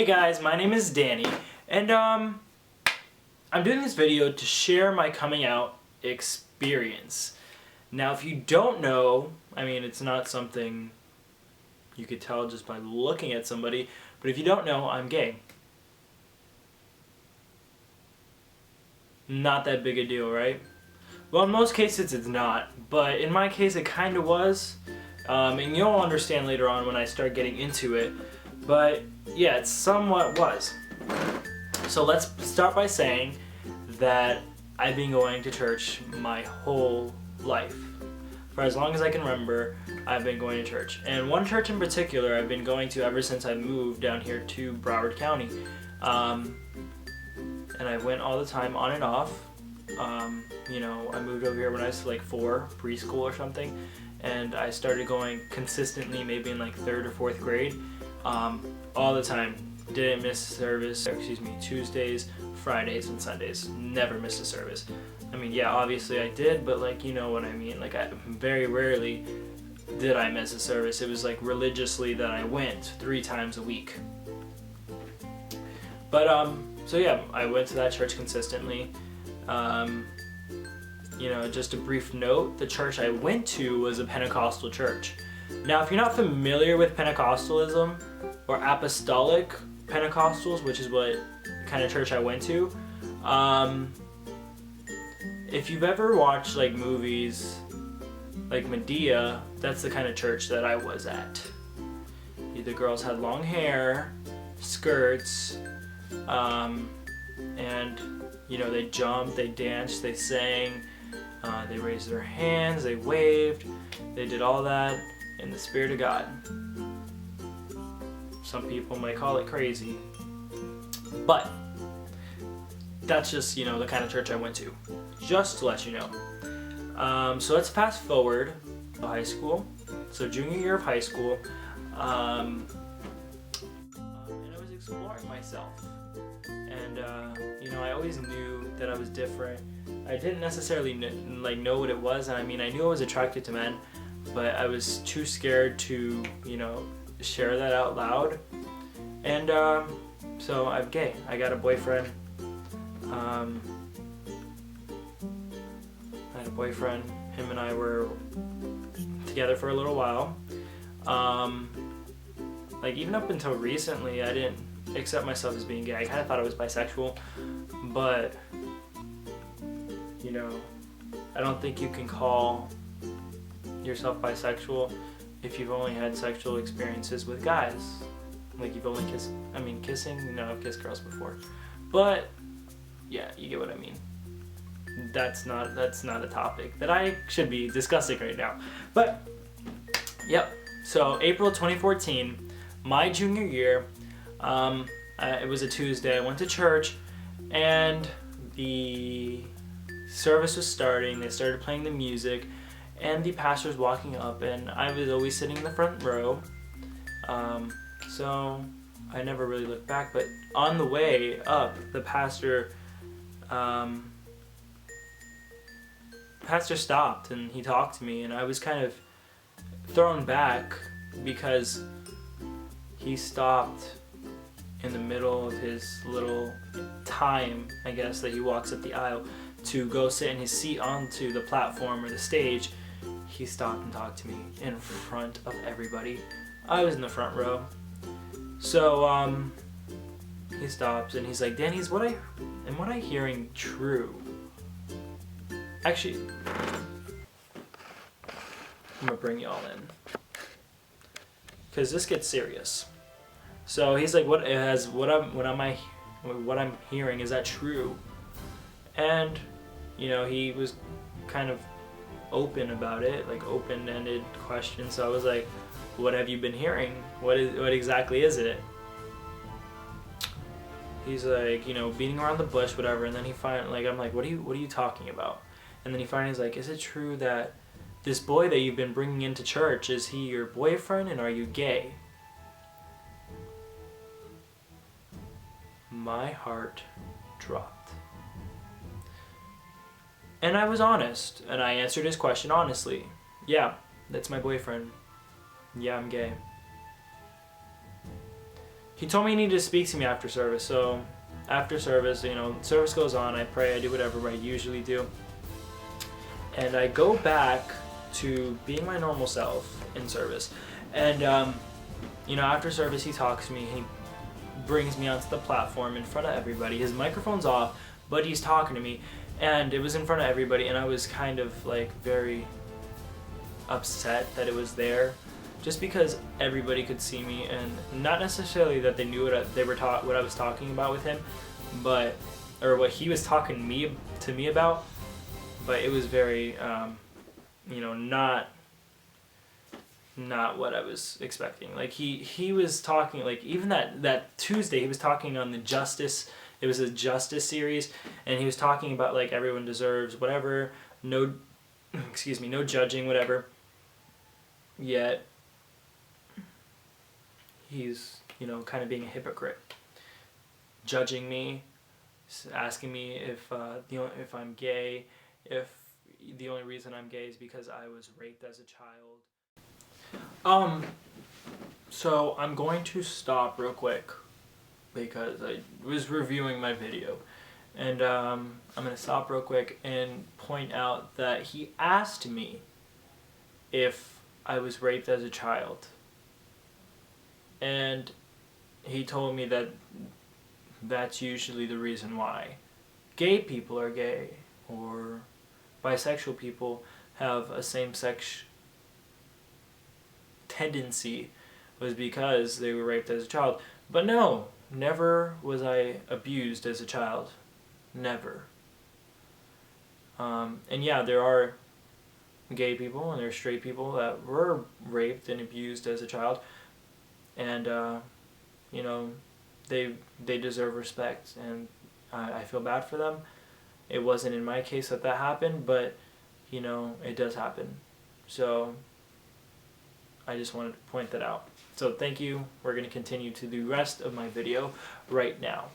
Hey guys, my name is Danny, and I'm doing this video to share my coming out experience. Now, if you don't know, I mean, it's not something you could tell just by looking at somebody, but if you don't know, I'm gay. Not that big a deal, right? Well, in most cases it's not, but in my case it kind of was, and you'll understand later on when I start getting into it, but yeah, it somewhat was. So let's start by saying that I've been going to church my whole life. For as long as I can remember, I've been going to church. And one church in particular I've been going to ever since I moved down here to Broward County. And I went all the time, on and off. I moved over here when I was like 4, preschool or something, and I started going consistently maybe in like 3rd or 4th grade, all the time. Didn't miss a service, Tuesdays, Fridays, and Sundays. Never missed a service. I mean, yeah, obviously I did, but like, you know what I mean. Like, I very rarely did I miss a service. It was like religiously that I went 3 times a week. But so yeah, I went to that church consistently. Just a brief note, the church I went to was a Pentecostal church. Now, if you're not familiar with Pentecostalism or apostolic Pentecostals, which is what kind of church I went to, if you've ever watched like movies like Medea, that's the kind of church that I was at. The girls had long hair, skirts, and they jumped, they danced, they sang, they raised their hands, they waved, they did all that in the Spirit of God. Some people might call it crazy, but that's just, the kind of church I went to, just to let you know. So let's fast forward to high school. So junior year of high school, and I was exploring myself. And I always knew that I was different. I didn't necessarily know what it was, and I mean, I knew I was attracted to men, but I was too scared to share that out loud. And so I'm gay. I got a boyfriend. I had a boyfriend. Him and I were together for a little while. Even up until recently, I didn't accept myself as being gay. I kind of thought I was bisexual, but I don't think you can call yourself bisexual if you've only had sexual experiences with guys. Like, you've only kissing, no, I've kissed girls before, but yeah, you get what I mean. That's not a topic that I should be discussing right now, but yep. So April 2014, my junior year, it was a Tuesday. I went to church, and the service was starting. They started playing the music, and the pastor was walking up, and I was always sitting in the front row. So I never really looked back, but on the way up, the pastor stopped, and he talked to me, and I was kind of thrown back because he stopped in the middle of his little time, I guess, that he walks up the aisle to go sit in his seat onto the platform or the stage. He stopped and talked to me in front of everybody. I was in the front row. So he stops and he's like, "Danny, is what I hearing true?" Actually, I'm gonna bring y'all in, because this gets serious. So he's like, what I'm hearing, is that true? And he was kind of open about it, like open-ended question. So I was like, what have you been hearing? What exactly is it? He's like, beating around the bush, whatever. And then he finally, I'm like, what are you talking about? And then he finally is like, is it true that this boy that you've been bringing into church, is he your boyfriend, and are you gay? My heart dropped. And I was honest, and I answered his question honestly. Yeah, that's my boyfriend. Yeah, I'm gay. he told me he needed to speak to me after service. So after service, service goes on, I pray, I do whatever I usually do. And I go back to being my normal self in service. And, after service, he talks to me. He brings me onto the platform in front of everybody. His microphone's off, but he's talking to me. And it was in front of everybody, and I was kind of like very upset that it was there, just because everybody could see me, and not necessarily that they knew what I was talking about with him, or what he was talking to me about, but it was very, not what I was expecting. Like he was talking, like even that Tuesday he was talking on the justice. It was a justice series, and he was talking about like everyone deserves whatever, no judging, whatever. Yet he's kind of being a hypocrite, judging me, asking me if I'm gay, if the only reason I'm gay is because I was raped as a child. So I'm going to stop real quick because I was reviewing my video, and I'm going to stop real quick and point out that he asked me if I was raped as a child, and he told me that that's usually the reason why gay people are gay, or bisexual people have a same-sex tendency, was because they were raped as a child. But no, never was I abused as a child. Never. And yeah, there are gay people and there are straight people that were raped and abused as a child, and they deserve respect, and I feel bad for them. It wasn't in my case that happened, but it does happen. So I just wanted to point that out. So thank you. We're going to continue to the rest of my video right now.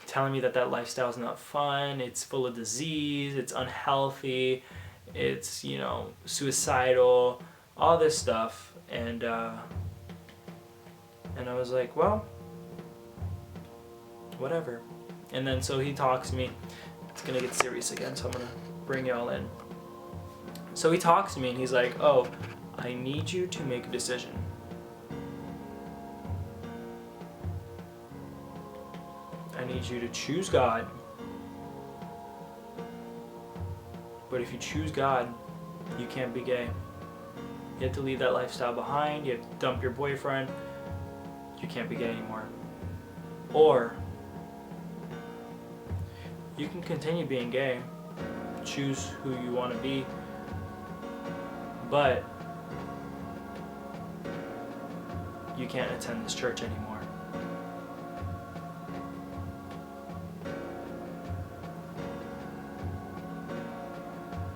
Telling me that lifestyle is not fun, it's full of disease, it's unhealthy, it's, suicidal, all this stuff. And I was like, well, whatever. And then so he talks to me. It's going to get serious again, so I'm going to bring y'all in. So he talks to me and he's like, oh, I need you to make a decision. I need you to choose God. But if you choose God, you can't be gay. You have to leave that lifestyle behind. You have to dump your boyfriend. You can't be gay anymore. Or you can continue being gay. Choose who you want to be. But you can't attend this church anymore.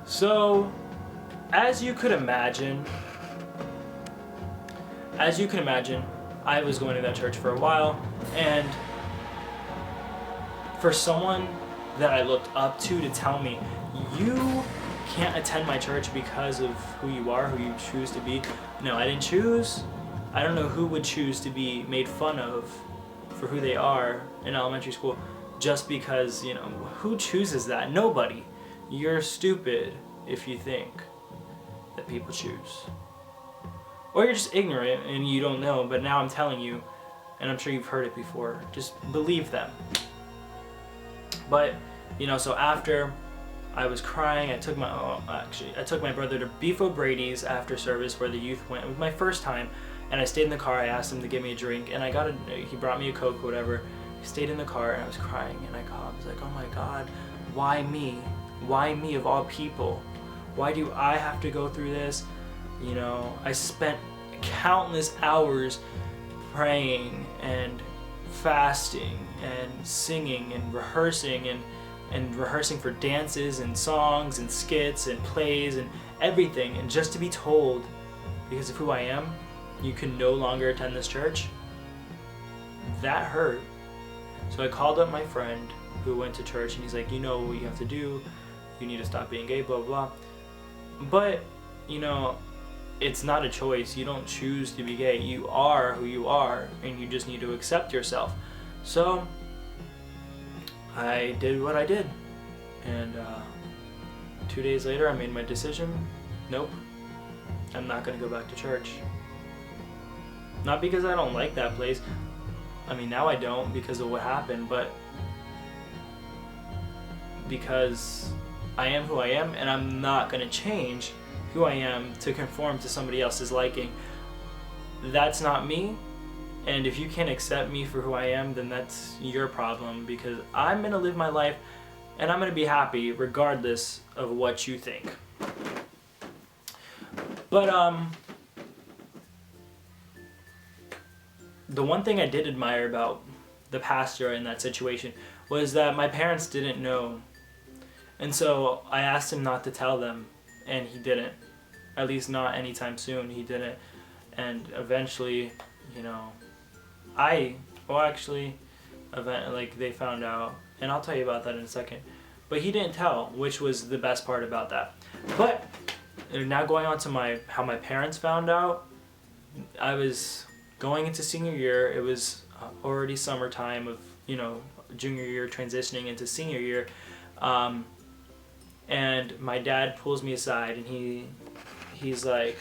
So, as you could imagine, I was going to that church for a while, and for someone that I looked up to tell me, you can't attend my church because of who you are, who you choose to be. No, I didn't choose. I don't know who would choose to be made fun of for who they are in elementary school just because, who chooses that? Nobody. You're stupid if you think that people choose. Or you're just ignorant and you don't know, but now I'm telling you, and I'm sure you've heard it before, just believe them. But, so after I was crying, I took my brother to Beef O'Brady's after service where the youth went. It was my first time, and I stayed in the car. I asked him to give me a drink, and he brought me a Coke or whatever. I stayed in the car, and I was crying, and I was like, oh my God, why me? Why me of all people? Why do I have to go through this? I spent countless hours praying and fasting and singing and rehearsing and rehearsing for dances and songs and skits and plays and everything, and just to be told, because of who I am, you can no longer attend this church. That hurt. So I called up my friend who went to church, and he's like, you know what you have to do, you need to stop being gay, blah blah blah. But it's not a choice. You don't choose to be gay. You are who you are, and you just need to accept yourself. So I did what I did, and 2 days later I made my decision. Nope, I'm not going to go back to church. Not because I don't like that place. I mean, now I don't because of what happened, but because I am who I am, and I'm not going to change who I am to conform to somebody else's liking. That's not me, and if you can't accept me for who I am, then that's your problem, because I'm going to live my life and I'm going to be happy regardless of what you think. But the one thing I did admire about the pastor in that situation was that my parents didn't know. And so I asked him not to tell them, and he didn't. At least not anytime soon, he didn't. And eventually, you know, they found out, and I'll tell you about that in a second. But he didn't tell, which was the best part about that. But now going on to how my parents found out, I was going into senior year. It was already summertime of, junior year transitioning into senior year. And my dad pulls me aside and he's like,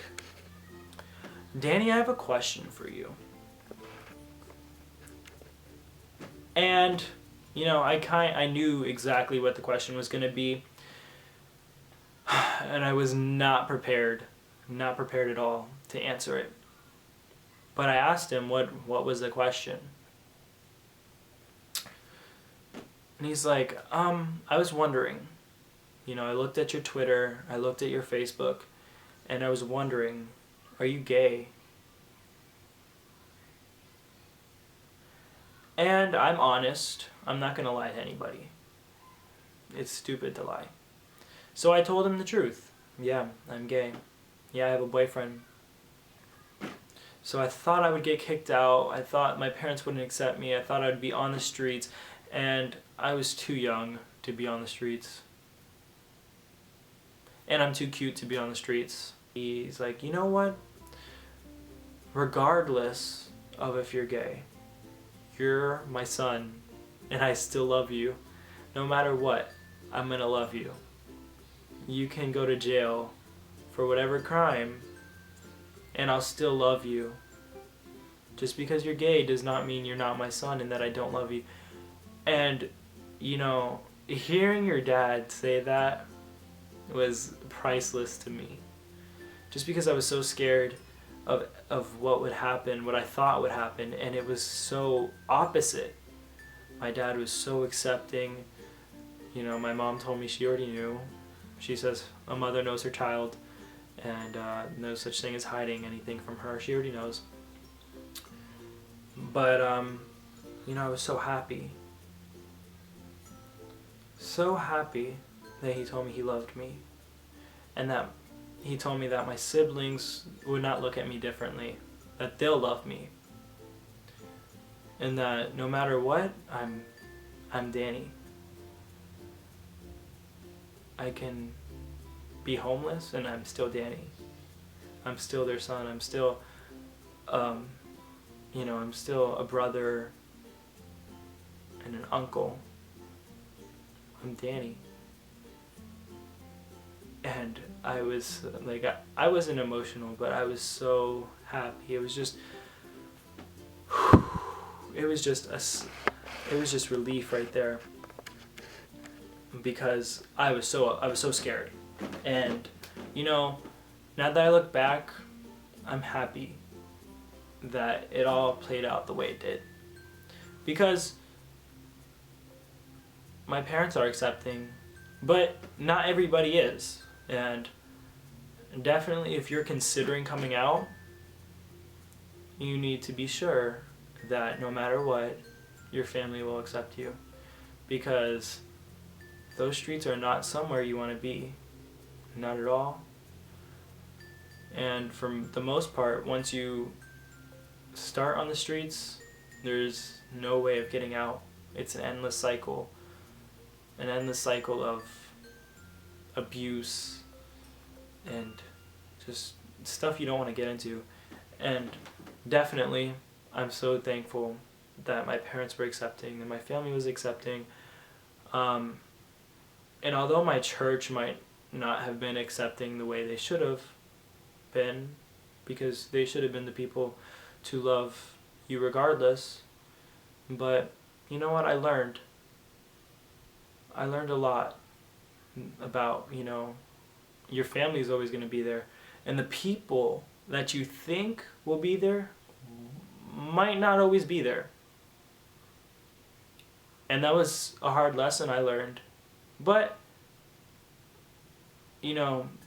"Danny, I have a question for you." And, I knew exactly what the question was going to be. And I was not prepared at all to answer it. But I asked him what was the question. And he's like, I was wondering, I looked at your Twitter, I looked at your Facebook, and I was wondering, are you gay? And I'm honest, I'm not going to lie to anybody. It's stupid to lie. So I told him the truth. Yeah, I'm gay. Yeah, I have a boyfriend. So I thought I would get kicked out. I thought my parents wouldn't accept me. I thought I'd be on the streets. And I was too young to be on the streets. And I'm too cute to be on the streets. He's like, you know what? Regardless of if you're gay, you're my son, and I still love you. No matter what, I'm gonna love you. You can go to jail for whatever crime, and I'll still love you. Just because you're gay does not mean you're not my son and that I don't love you. And, hearing your dad say that was priceless to me. Just because I was so scared of what would happen, what I thought would happen, and it was so opposite. My dad was so accepting. My mom told me she already knew. She says a mother knows her child, and no such thing as hiding anything from her. She already knows. But, I was so happy. So happy that he told me he loved me, and that he told me that my siblings would not look at me differently, that they'll love me, and that no matter what, I'm Danny. I can be homeless and I'm still Danny. I'm still their son. I'm still, I'm still a brother and an uncle. I'm Danny. And I was I wasn't emotional, but I was so happy. It was just relief right there, because I was so scared. And now that I look back, I'm happy that it all played out the way it did, because my parents are accepting, but not everybody is. And definitely, if you're considering coming out, you need to be sure that no matter what, your family will accept you, because those streets are not somewhere you want to be. Not at all. And for the most part, once you start on the streets, there's no way of getting out. It's an endless cycle of abuse and just stuff you don't want to get into. And definitely, I'm so thankful that my parents were accepting, that my family was accepting. And although my church might not have been accepting the way they should have been, because they should have been the people to love you regardless, but you know what, I learned a lot about, your family is always going to be there, and the people that you think will be there might not always be there. And that was a hard lesson I learned. But,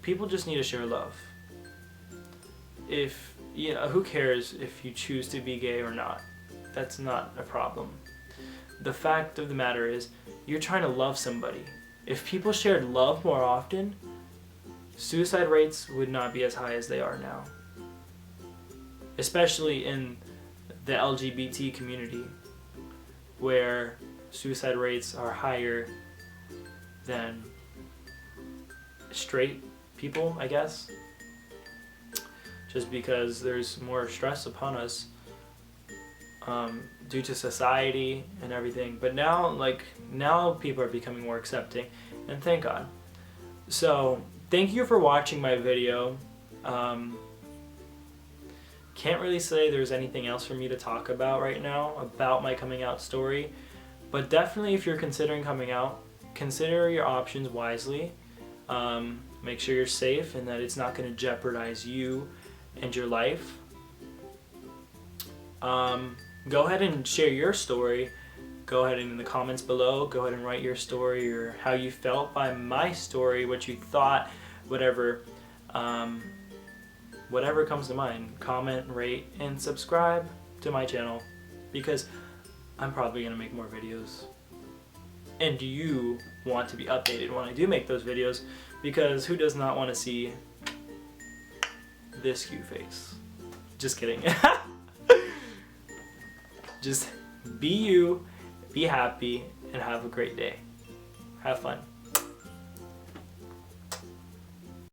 people just need to share love. Who cares if you choose to be gay or not? That's not a problem. The fact of the matter is, you're trying to love somebody. If people shared love more often, suicide rates would not be as high as they are now. Especially in the LGBT community, where suicide rates are higher than straight people, I guess. Just because there's more stress upon us due to society and everything. But now people are becoming more accepting, and thank God. So thank you for watching my video. Can't really say there's anything else for me to talk about right now about my coming out story, but definitely if you're considering coming out, consider your options wisely. Make sure you're safe and that it's not going to jeopardize you and your life. Go ahead and share your story. Go ahead and in the comments below, go ahead and write your story or how you felt by my story, what you thought, whatever. Whatever comes to mind. Comment, rate, and subscribe to my channel, because I'm probably going to make more videos. And you want to be updated when I do make those videos, because who does not want to see this cute face? Just kidding. Just be you, be happy, and have a great day. Have fun.